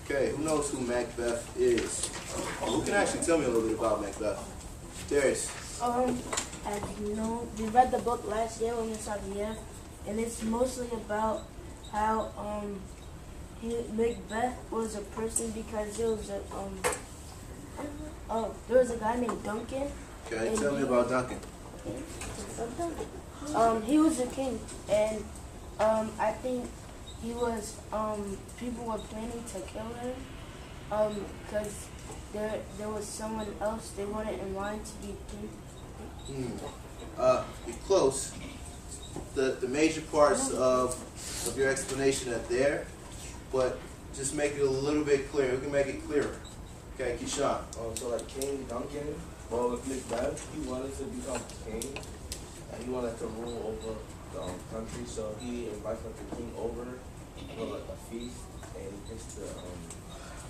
Okay, who knows who Macbeth is? Who can actually tell me a little bit about Macbeth? Darius. As you know, we read the book last year when we started the year, and it's mostly about how Macbeth was a person because there was a guy named Duncan. Okay, tell me about Duncan. He was a king, and I think he was people were planning to kill him because there was someone else they wanted in line to be king. You're close. The major parts of your explanation are there, but just make it a little bit clearer. We can make it clearer. Okay, Keyshawn. So like King Duncan, well with Macbeth, he wanted to become king, and he wanted to rule over the country, so he invites like the king over for like a feast, and he gets to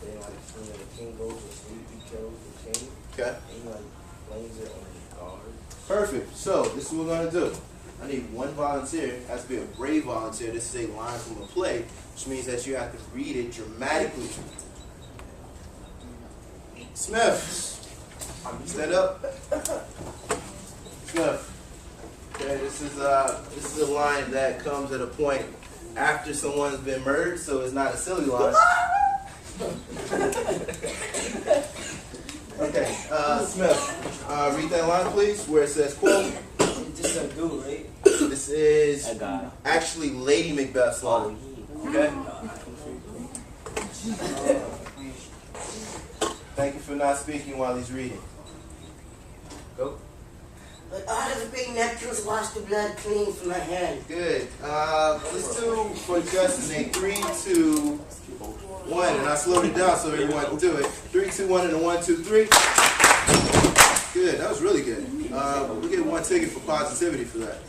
then like when the king goes to sleep, he kills the king. Okay. And he like blames it on his guard. Perfect. So this is what we're gonna do. I need one volunteer. It has to be a brave volunteer. This is a line from a play, which means that you have to read it dramatically. Smith, stand up. Smith. Okay, this is a line that comes at a point after someone's been murdered, so it's not a silly line. Okay, Smith, read that line, please, where it says, quote. Just a dude, right? This is actually Lady Macbeth's line. Okay? Thank you for not speaking while he's reading. Go. But out of the big necklace, wash the blood clean from my hand. Good. Let's do for Justin a 3, 2, 1. And I slowed it down so everyone can do it. 3, 2, 1, and a 1, 2, 3. Good. That was really good. We get one ticket for positivity for that.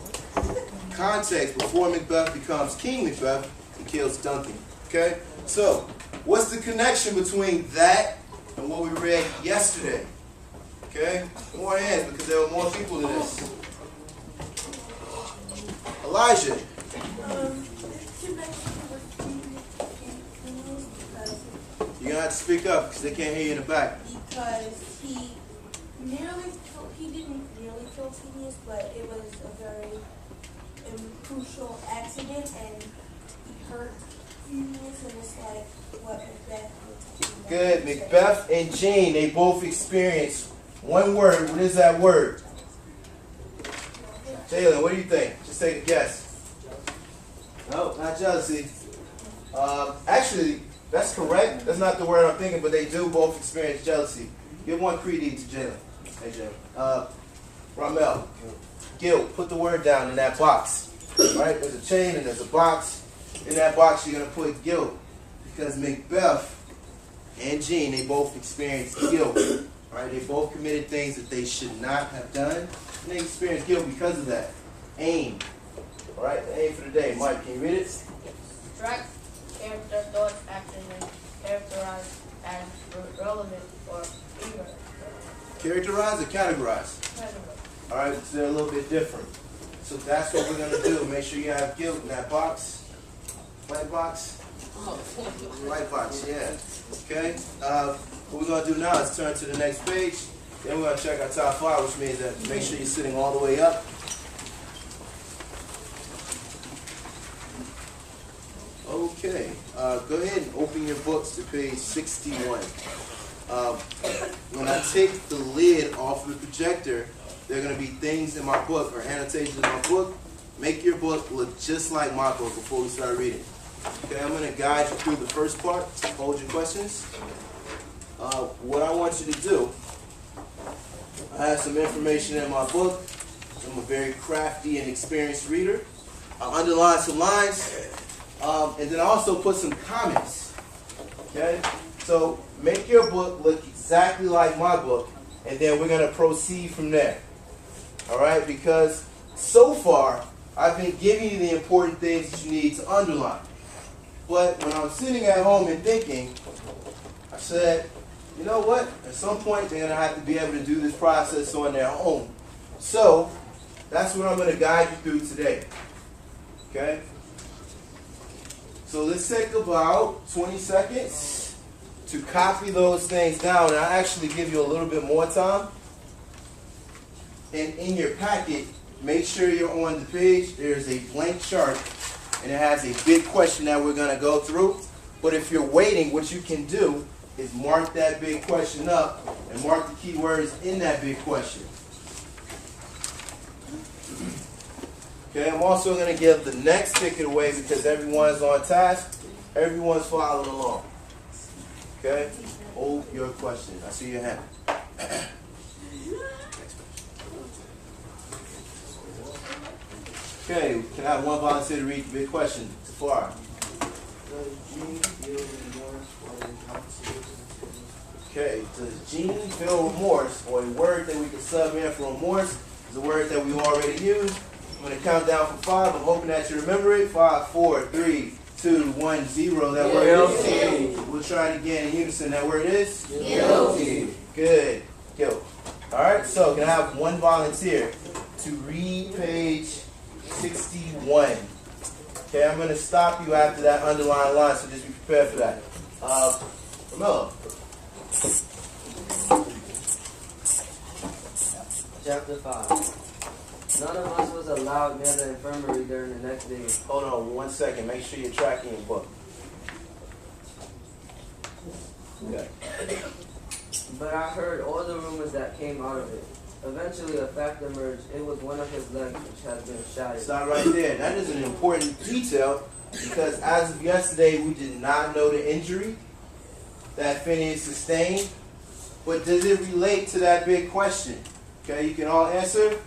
Context: before Macbeth becomes King Macbeth, he kills Duncan. Okay? So, what's the connection between that and what we read yesterday? Okay? More hands because there were more people to this. Elijah. You're going to have to speak up because they can't hear you in the back. Because he didn't nearly kill Phineas, but it was a very crucial accident, and he hurt Phineas, and it's like what Macbeth was talking about. Good. Macbeth and Jean, they both experienced one word. What is that word? Jalen, what do you think? Just take a guess. No, not jealousy. Actually, that's correct. That's not the word I'm thinking, but they do both experience jealousy. Give one credit to Jalen. Hey, Jalen. Ramel. Guilt. Put the word down in that box. Right? There's a chain and there's a box. In that box, you're going to put guilt. Because Macbeth and Jean, they both experienced guilt. Right? They both committed things that they should not have done. And they experienced guilt because of that. Aim. All right? The aim for the day. Mike, can you read it? Strike character, thoughts, actions, and characterized as relevant or eager. Characterize or categorize? All right, so they're a little bit different. So that's what we're going to do. Make sure you have guilt in that box. White box? White box, yeah. Okay? What we're going to do now is turn to the next page. Then we're going to check our top 5, which means that make sure you're sitting all the way up. Okay. Go ahead and open your books to page 61. When I take the lid off the projector, there are going to be things in my book or annotations in my book. Make your book look just like my book before we start reading. Okay, I'm going to guide you through the first part. Hold your questions. What I want you to do, I have some information in my book. I'm a very crafty and experienced reader. I underline some lines, and then I also put some comments. Okay, so make your book look exactly like my book, and then we're going to proceed from there. All right, because so far I've been giving you the important things that you need to underline. But when I'm sitting at home and thinking, I said, you know what? At some point they're going to have to be able to do this process on their own. So that's what I'm going to guide you through today. Okay? So let's take about 20 seconds to copy those things down, and I'll actually give you a little bit more time. And in your packet, make sure you're on the page. There's a blank chart, and it has a big question that we're going to go through. But if you're waiting, what you can do is mark that big question up and mark the keywords in that big question. Okay, I'm also going to give the next ticket away because everyone's on task. Everyone's following along. Okay, hold your question. I see your hand. Okay, can I have one volunteer to read the big question? Safari. Okay, does Gene feel remorse, or a word that we can sub in for remorse is a word that we already used. I'm going to count down from 5. I'm hoping that you remember it. 5, 4, 3, 2, 1, 0. That word is. We'll try it again in unison. That word is? Guilty. Good. Guilt. All right, so can I have one volunteer to read page 61? Okay, I'm going to stop you after that underlined line, so just be prepared for that. Ramelo. Chapter 5. None of us was allowed near the infirmary during the next day. Hold on 1 second. Make sure you're tracking your book. Okay. But I heard all the rumors that came out of it. Eventually, a fact emerged. It was one of his legs which had been shattered. Stop right there. That is an important detail because as of yesterday, we did not know the injury that Phineas sustained. But does it relate to that big question? Okay, you can all answer?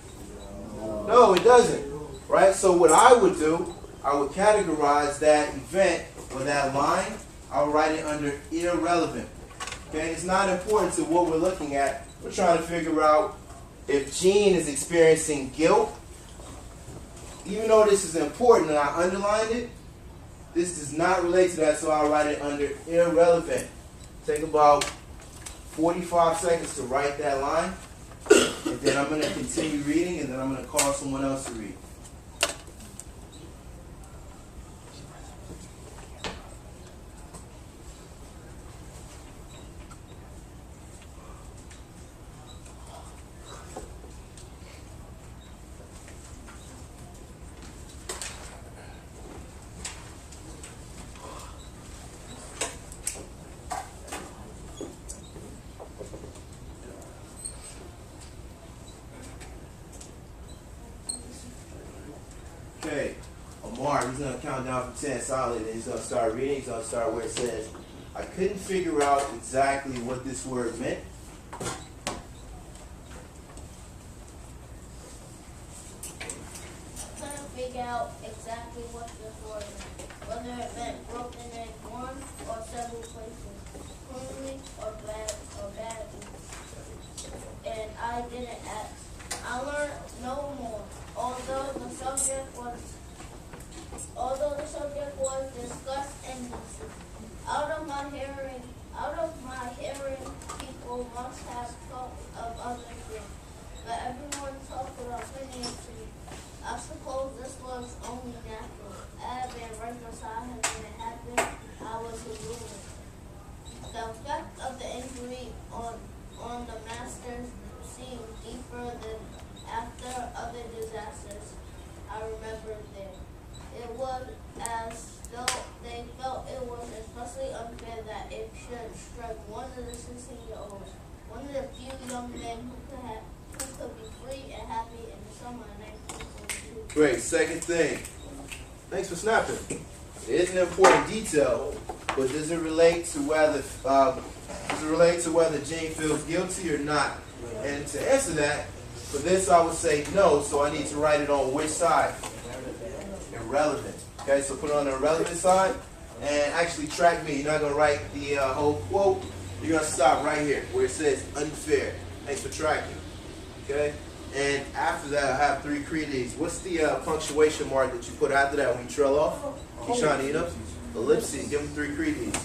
No, it doesn't. Right? So what I would do, I would categorize that event or that line. I would write it under irrelevant. Okay, it's not important to what we're looking at. We're trying to figure out if Gene is experiencing guilt. Even though this is important and I underlined it, this does not relate to that, so I'll write it under irrelevant. Take about 45 seconds to write that line, and then I'm going to continue reading, and then I'm going to call someone else to read. Okay, Amar, he's going to count down from 10 solid, and he's going to start reading. He's going to start where it says, I couldn't figure out exactly what this word meant. Couldn't figure out exactly what this word meant, whether it meant broken in one or several places, cleanly or badly. And I didn't ask. I learned no more. Although the subject was discussed endlessly. Out of my hearing, people must have talked of other things. But everyone talked about Phineas to me. I suppose this was only natural. I had been right beside him when it happened. I was his roommate. The effect of the injury on the masters seemed deeper than after other disasters I remember them. It was as though they felt it was especially unfair that it should strike one of the 16-year-olds, one of the few young men who could be free and happy in the summer of 1942. Great. Second thing. Thanks for snapping. It is an important detail, but does it relate to whether Gene feels guilty or not? And to answer that, for this I would say no, so I need to write it on which side? Irrelevant. Okay, so put it on the irrelevant side, and actually track me. You're not going to write the whole quote. You're going to stop right here where it says unfair. Thanks for tracking. Okay, and after that I have 3 creatives. What's the punctuation mark that you put after that when you trail off? Keep trying to eat up. Ellipses. Give them 3 creatives.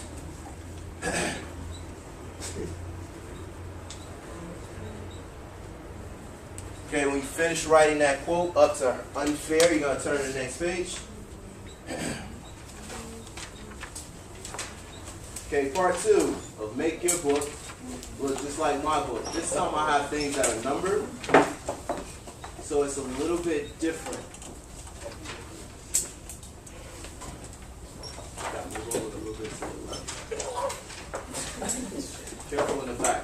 Okay, when you finish writing that quote up to unfair, you're going to turn to the next page. Okay, part 2 of make your book look just like my book. This time I have things that are numbered, so it's a little bit different. Gotta move over a little bit to the left. Careful in the back.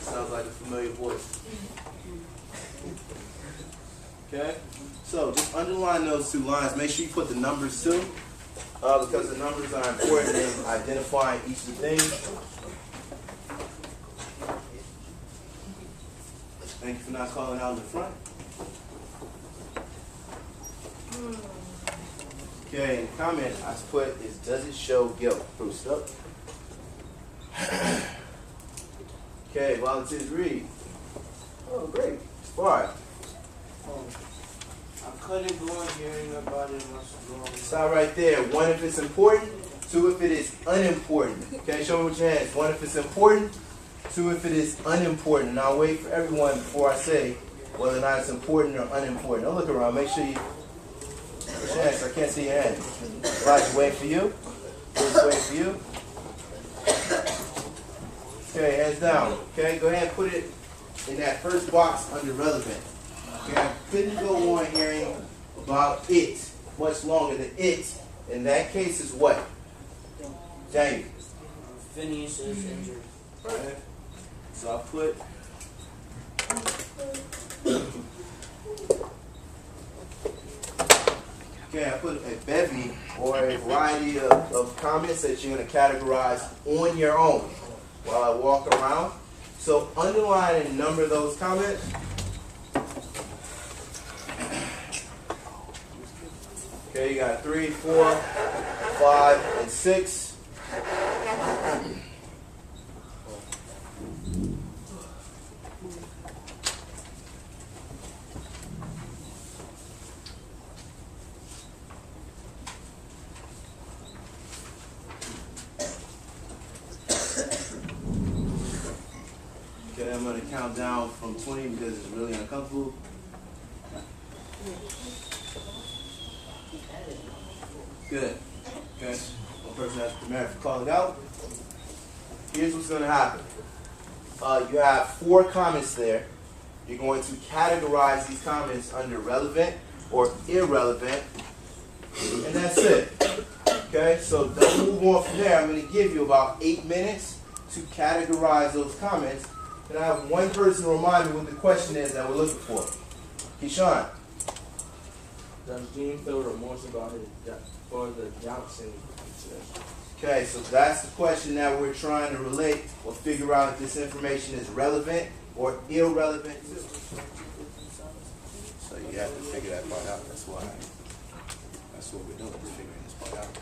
Sounds like a familiar voice. Okay? So just underline those 2 lines. Make sure you put the numbers too, because the numbers are important in identifying each of the things. Thank you for not calling out in the front. Okay, the comment I put is, does it show guilt? Bruce, up. Okay, volunteers read. Oh, great. Spark. I couldn't go on hearing about it much longer. Stop right there. 1 if it's important, 2 if it is unimportant. Okay, show me with your hands. 1 if it's important, 2 if it is unimportant. And I'll wait for everyone before I say whether or not it's important or unimportant. Don't look around. Make sure you put your hands. I can't see your hands. Elijah, wait for you. Bruce, wait for you. Okay, hands down. Okay, go ahead and put it in that first box under relevant. Okay, I couldn't go on hearing about it much longer. The it in that case is what? Daniel. Phineas is injured. Right. So I put okay, I put a bevy or a variety of comments that you're going to categorize on your own while I walk around. So underline and number those comments. Okay, you got 3, 4, 5, and 6. Okay, I'm going to count down from 20 because it's really uncomfortable. Good. Okay. One person has to be married for calling out. Here's what's going to happen. You have 4 comments there. You're going to categorize these comments under relevant or irrelevant, and that's it. Okay, so don't move on from there. I'm going to give you about 8 minutes to categorize those comments. And I have one person remind me what the question is that we're looking for. Keyshawn. Does Gene feel remorse about his death for the Johnson incident? Okay, so that's the question that we're trying to relate or figure out if this information is relevant or irrelevant to. So you have to figure that part out. That's why. That's what we're doing, is figuring this part out.